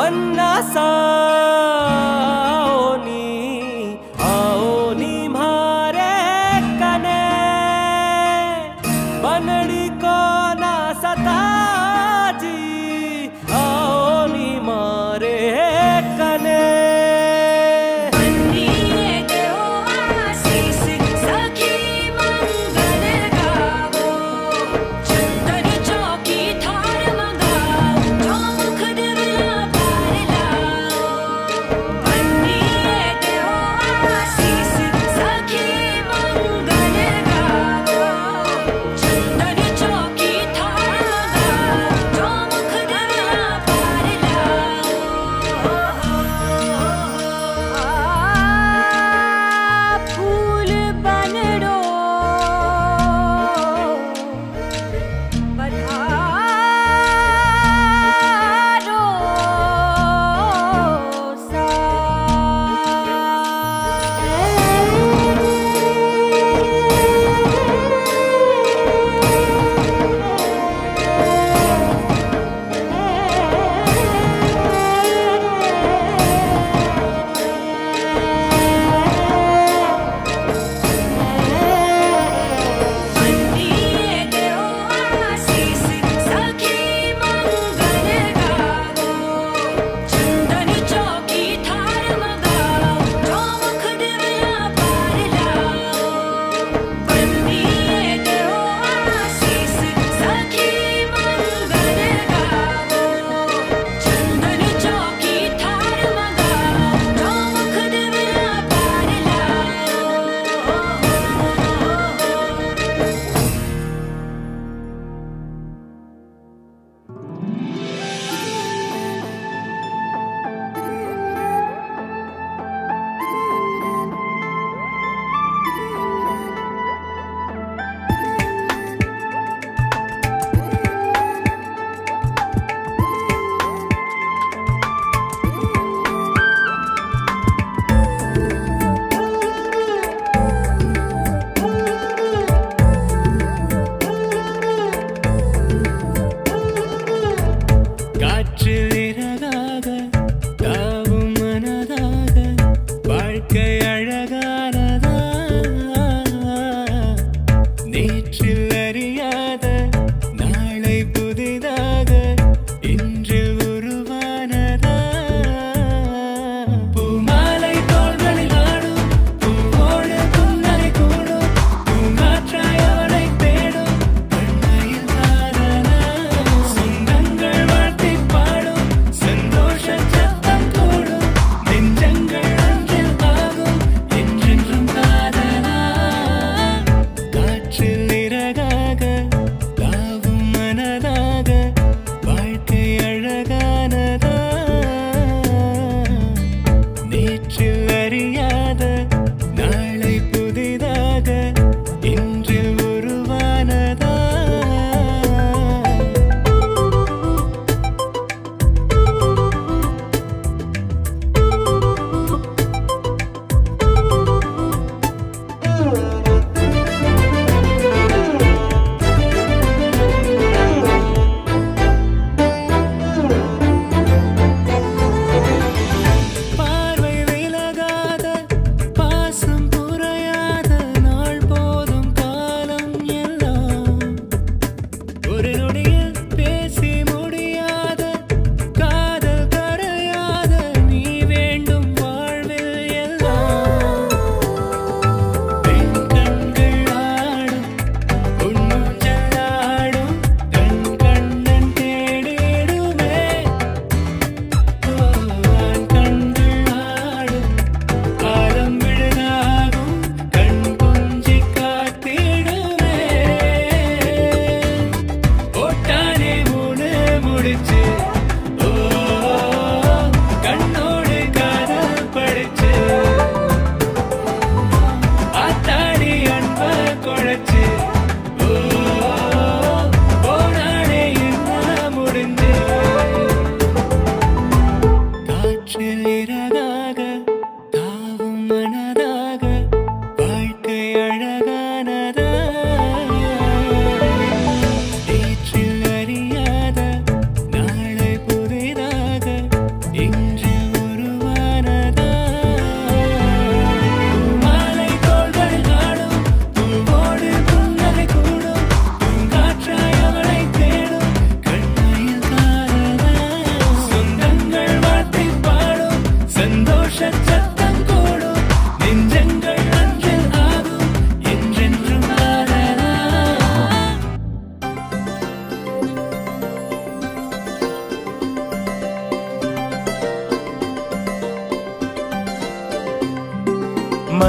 बन्ना आओनी मारे कने बनड़ी को ना सताजी आओनी मारे कने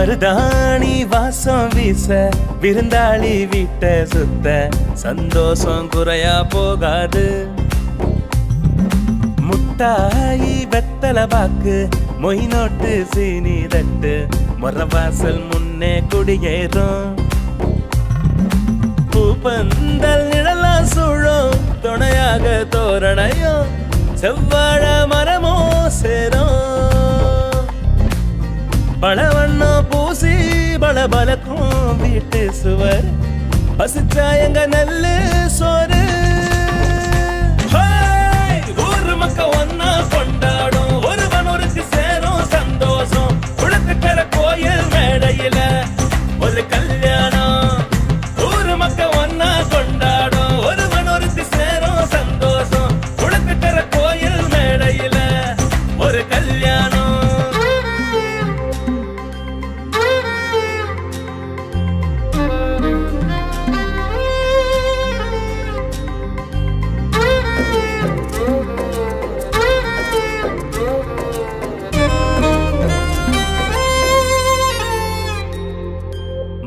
மருதாணி வாசம் வீச விருந்தாளி வீட்டை சுத்த சந்தோஷம் குறையா போகாது. முட்டாயி வெத்தலை பாக்கு மொய் நோட்டு சீனி தட்டு மொரவாசல் முன்னே குடியேறும். பூப்பந்தல் நிழலா சூழும் துணையாக தோரணையும் செவ்வாழ மரமோ சேரும். பழவண்ணம் பூசி பலபலக்கும் வீட்டு சுவர் பசிச்சா எங்க நெல்லு சோறு. ஊரு மக்க ஒன்னா கொண்டாடும் ஒருவன் ஒருக்கு சேரும் சந்தோஷம். குளத்துக்கர கோயில் மேடையில ஒரு கல்யாணம். ஊரு மக்க ஒன்னா கொண்டாடும் ஒருவன் ஒருக்கு சேரும் சந்தோஷம். குளத்துக்கர கோயில் மேடையில ஒரு கல்யாணம்.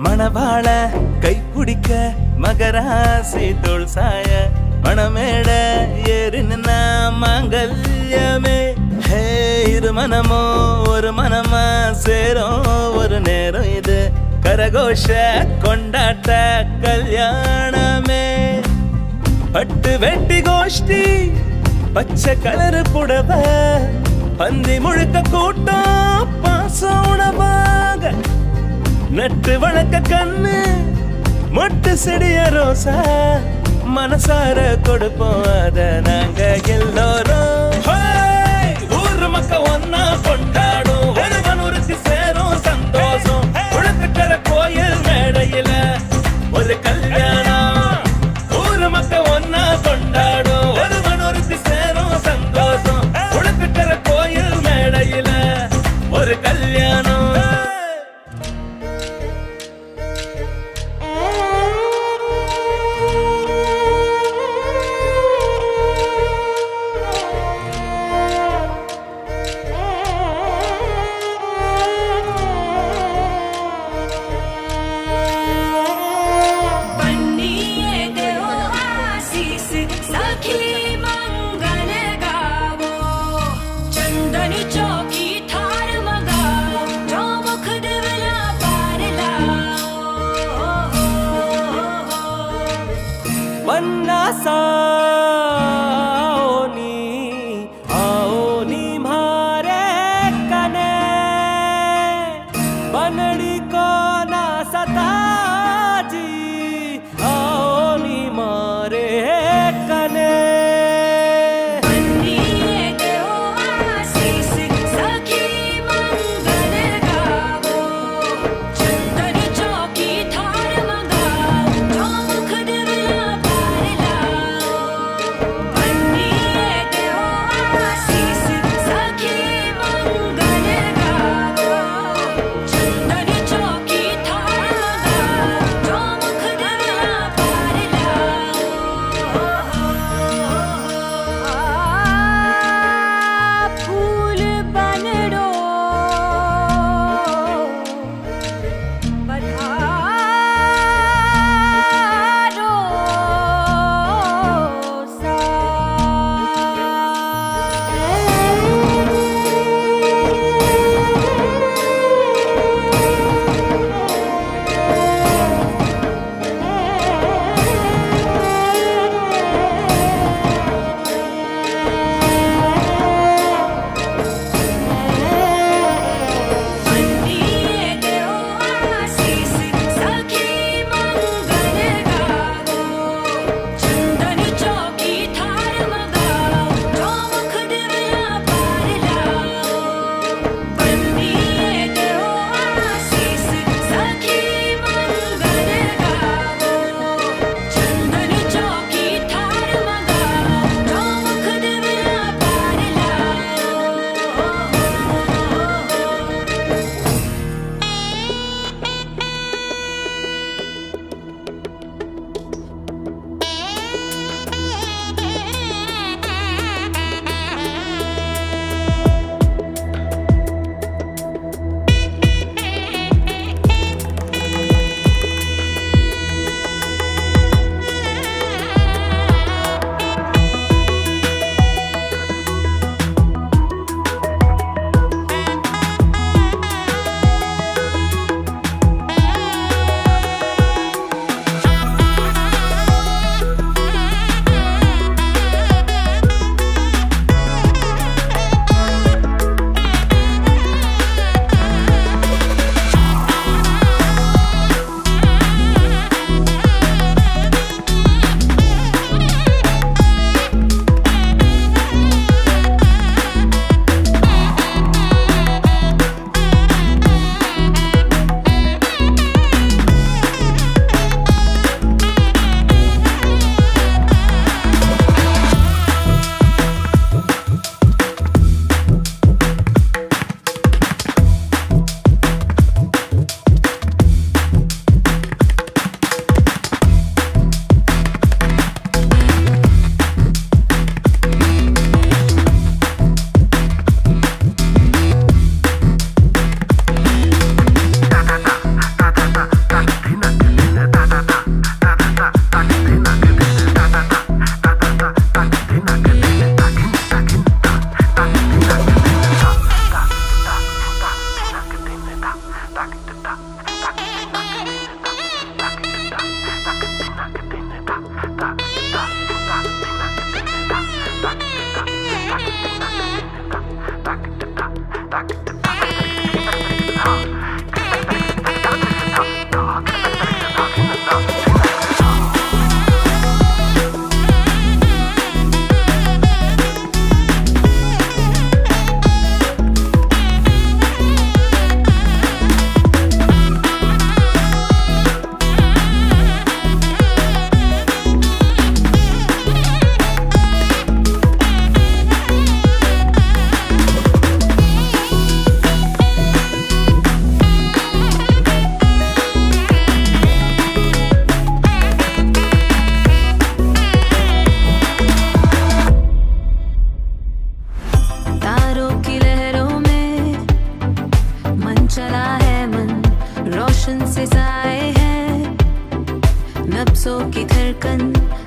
மணவாள கைப்பிடிக்க மகராசி தோள் சாய மணமேட ஏறினா மாங்கல்யமே. ஹே இரு மனமோ ஒரு மனமா சேரும் ஒரு நேரம் இது கரகோஷ கொண்டாட்ட கல்யாணமே. பட்டு வெட்டி கோஷ்டி பச்சை கலரு புடவ பந்தி முழுக்க கூட்டம் பாசம் உணவாக நட்டு வழக்க கண்ணு மொட்டு செடிய ரோசா மனசார கொடுப்போம் அத நாங்க எல்லோரும். ஊரு மக்க ஒன்னா கொண்டாடும் ஒருவன் ஒருக்கு சேரும் சந்தோஷம். குளத்துக்கர கோயில் மேடையில ஒரு கல்யாணம். ஊரு மக்க ஒன்னா கொண்டாடும் ஒருவன் ஒருக்கு சேரும் சந்தோஷம். குளத்துக்கர கோயில் மேடையில ஒரு கல்யாணம். वन्ना आओ नी मारे कने बनड़ी को ना सताजी आओ नी मारे कने से साए हैं नब्ज़ों की धड़कन,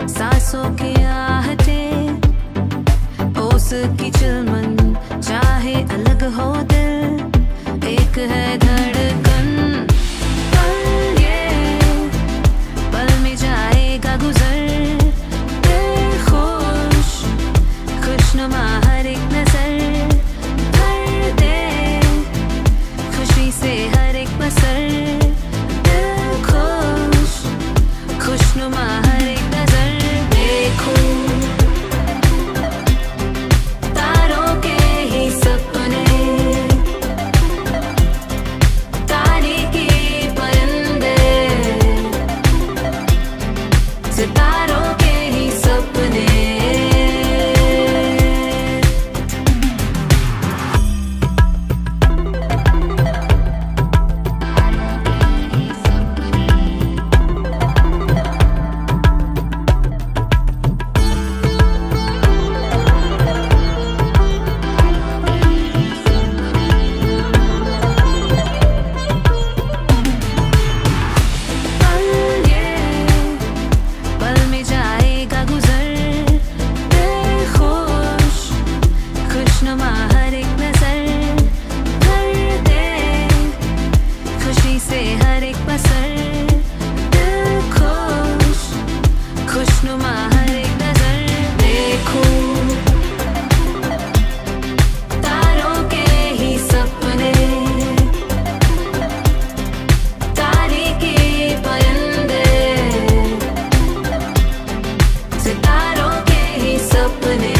सांसों की आहटें, ओस की चिलमन, चाहे अलग हो दिल, एक है धड़कन। पल ये पल में जाएगा गुजर, दिल खुश खुशनुमा हर एक नजर, भर दे खुशी से हर एक बसर, दिल खुश खुशनुमा हर एक नजर। देखो तारों के ही सपने, तारे के परिंदे, सितारों के ही सपने। हर एक नजर, भर दे खुशी से हर एक बसर, दिल खुश खुशनुमा हर एक नजर। देखो तारों के ही सपने, तारे के परिंदे, सितारों के ही सपने।